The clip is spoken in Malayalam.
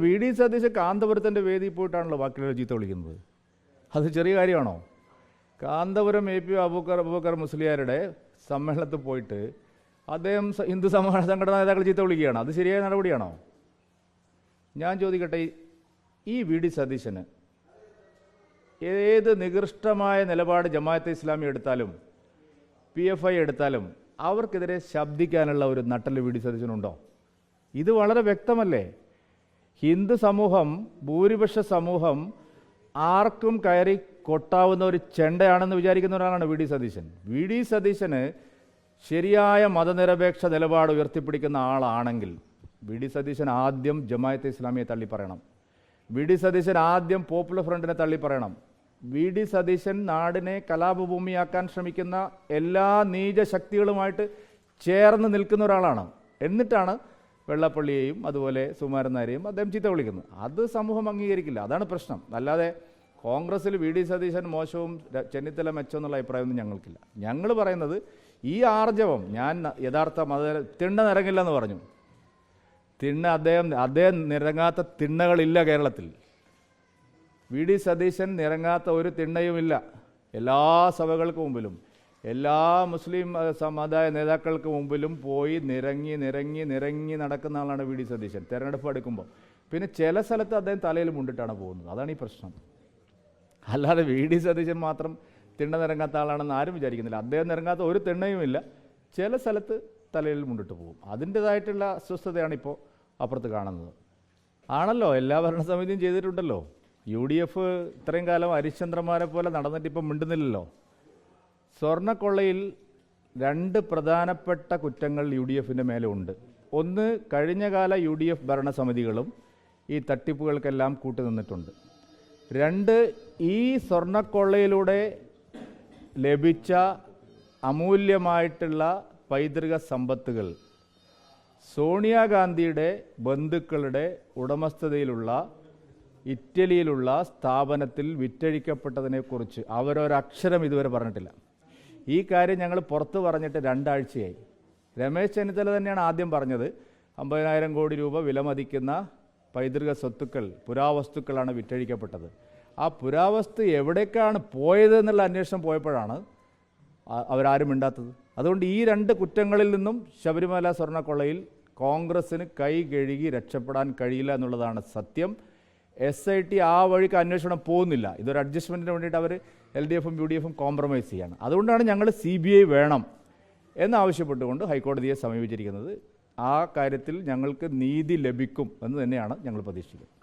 വി ഡി സതീശൻ കാന്തപുരത്തിൻ്റെ വേദിയിൽ പോയിട്ടാണല്ലോ ബാക്കിയുള്ള ചീത്ത വിളിക്കുന്നത്. അത് ചെറിയ കാര്യമാണോ? കാന്തപുരം AP അബൂബക്കർ മുസ്ലിയാരുടെ സമ്മേളനത്തിൽ പോയിട്ട് അദ്ദേഹം ഹിന്ദു സംഘടനാ നേതാക്കൾ ചീത്ത വിളിക്കുകയാണ്. അത് ശരിയായ നടപടിയാണോ? ഞാൻ ചോദിക്കട്ടെ, ഈ വി ഡി സതീശന് ഏത് നികൃഷ്ടമായ നിലപാട് ജമാഅത്തെ ഇസ്ലാമി എടുത്താലും PFI എടുത്താലും അവർക്കെതിരെ ശബ്ദിക്കാനുള്ള ഒരു നട്ടൽ വി ഡി സതീശനുണ്ടോ? ഇത് വളരെ വ്യക്തമല്ലേ? ഹിന്ദു സമൂഹം, ഭൂരിപക്ഷ സമൂഹം ആർക്കും കയറി കൊട്ടാവുന്ന ഒരു ചെണ്ടയാണെന്ന് വിചാരിക്കുന്ന ഒരാളാണ് V D Satheesan. V D സതീശന് ശരിയായ മതനിരപേക്ഷ നിലപാട് ഉയർത്തിപ്പിടിക്കുന്ന ആളാണെങ്കിൽ വി ഡി സതീശൻ ആദ്യം ജമാഅത്തെ ഇസ്ലാമിയെ തള്ളിപ്പറയണം. വി ഡി സതീശൻ ആദ്യം പോപ്പുലർ ഫ്രണ്ടിനെ തള്ളിപ്പറയണം. വി ഡി സതീശൻ നാടിനെ കലാപഭൂമിയാക്കാൻ ശ്രമിക്കുന്ന എല്ലാ നീച ശക്തികളുമായിട്ട് ചേർന്ന് നിൽക്കുന്ന ഒരാളാണ്. എന്നിട്ടാണ് വെള്ളപ്പള്ളിയെയും അതുപോലെ സുകുമാരൻ നായരെയും അദ്ദേഹം ചീത്ത വിളിക്കുന്നത്. അത് സമൂഹം അംഗീകരിക്കില്ല. അതാണ് പ്രശ്നം. അല്ലാതെ കോൺഗ്രസ്സിൽ വി ഡി സതീശൻ മോശവും ചെന്നിത്തല മെച്ചം എന്നുള്ള അഭിപ്രായമൊന്നും ഞങ്ങൾക്കില്ല. ഞങ്ങൾ പറയുന്നത് ഈ ആർജവം, ഞാൻ യഥാർത്ഥ തിണ്ണ നിറങ്ങില്ലെന്ന് പറഞ്ഞു. അദ്ദേഹം നിറങ്ങാത്ത തിണ്ണകളില്ല കേരളത്തിൽ. വി ഡി സതീശൻ നിറങ്ങാത്ത ഒരു തിണ്ണയുമില്ല. എല്ലാ സഭകൾക്ക് മുമ്പിലും എല്ലാ മുസ്ലിം സമുദായ നേതാക്കൾക്ക് മുമ്പിലും പോയി നിരങ്ങി നടക്കുന്ന ആളാണ് വി ഡി സതീശൻ. തെരഞ്ഞെടുപ്പ് എടുക്കുമ്പോൾ പിന്നെ ചില സ്ഥലത്ത് അദ്ദേഹം തലയിൽ മുണ്ടിട്ടാണ് പോകുന്നത്. അതാണ് ഈ പ്രശ്നം. അല്ലാതെ വി ഡി സതീശൻ മാത്രം തിണ്ണ നിരങ്ങാത്ത ആളാണെന്ന് ആരും വിചാരിക്കുന്നില്ല. അദ്ദേഹം നിരങ്ങാത്ത ഒരു തിണ്ണയുമില്ല. ചില സ്ഥലത്ത് തലയിൽ മുണ്ടിട്ട് പോകും. അതിൻ്റേതായിട്ടുള്ള അസ്വസ്ഥതയാണ് ഇപ്പോൾ അപ്പുറത്ത് കാണുന്നത്. ആണല്ലോ, എല്ലാ ഭരണസമിതിയും ചെയ്തിട്ടുണ്ടല്ലോ. UDF ഇത്രയും കാലം ഹരിശ്ചന്ദ്രന്മാരെ പോലെ നടന്നിട്ട് ഇപ്പം മിണ്ടുന്നില്ലല്ലോ. സ്വർണ്ണക്കൊള്ളയിൽ 2 പ്രധാനപ്പെട്ട കുറ്റങ്ങൾ UDFൻ്റെ മേലെ ഉണ്ട്. ഒന്ന്, കഴിഞ്ഞകാല UDF ഭരണസമിതികളും ഈ തട്ടിപ്പുകൾക്കെല്ലാം കൂട്ടുനിന്നിട്ടുണ്ട്. 2, ഈ സ്വർണ്ണക്കൊള്ളയിലൂടെ ലഭിച്ച അമൂല്യമായിട്ടുള്ള പൈതൃക സമ്പത്തുകൾ സോണിയാഗാന്ധിയുടെ ബന്ധുക്കളുടെ ഉടമസ്ഥതയിലുള്ള ഇറ്റലിയിലുള്ള സ്ഥാപനത്തിൽ വിറ്റഴിക്കപ്പെട്ടതിനെക്കുറിച്ച് അവരൊരക്ഷരം ഇതുവരെ പറഞ്ഞിട്ടില്ല. ഈ കാര്യം ഞങ്ങൾ പുറത്ത് പറഞ്ഞിട്ട് 2 ആഴ്ചയായി. രമേശ് ചെന്നിത്തല തന്നെയാണ് ആദ്യം പറഞ്ഞത് 50,000 കോടി രൂപ വിലമതിക്കുന്ന പൈതൃക സ്വത്തുക്കൾ, പുരാവസ്തുക്കളാണ് വിറ്റഴിക്കപ്പെട്ടത്. ആ പുരാവസ്തു എവിടേക്കാണ് പോയതെന്നുള്ള അന്വേഷണം പോയപ്പോഴാണ് അവരാരും മിണ്ടാത്തത്. അതുകൊണ്ട് ഈ 2 കുറ്റങ്ങളിൽ നിന്നും ശബരിമല സ്വർണ്ണക്കൊള്ളയിൽ കോൺഗ്രസ്സിന് കൈ കഴുകി രക്ഷപ്പെടാൻ കഴിയില്ല എന്നുള്ളതാണ് സത്യം. SIT ആ വഴിക്ക് അന്വേഷണം പോകുന്നില്ല. ഇതൊരു അഡ്ജസ്റ്റ്മെൻറ്റിന് വേണ്ടിയിട്ട് അവർ LDFും UDFും കോംപ്രമൈസ് ചെയ്യാണ്. അതുകൊണ്ടാണ് ഞങ്ങൾ CBI വേണം എന്നാവശ്യപ്പെട്ടുകൊണ്ട് ഹൈക്കോടതിയെ സമീപിച്ചിരിക്കുന്നത്. ആ കാര്യത്തിൽ ഞങ്ങൾക്ക് നീതി ലഭിക്കും എന്ന് തന്നെയാണ് ഞങ്ങൾ പ്രതീക്ഷിക്കുന്നത്.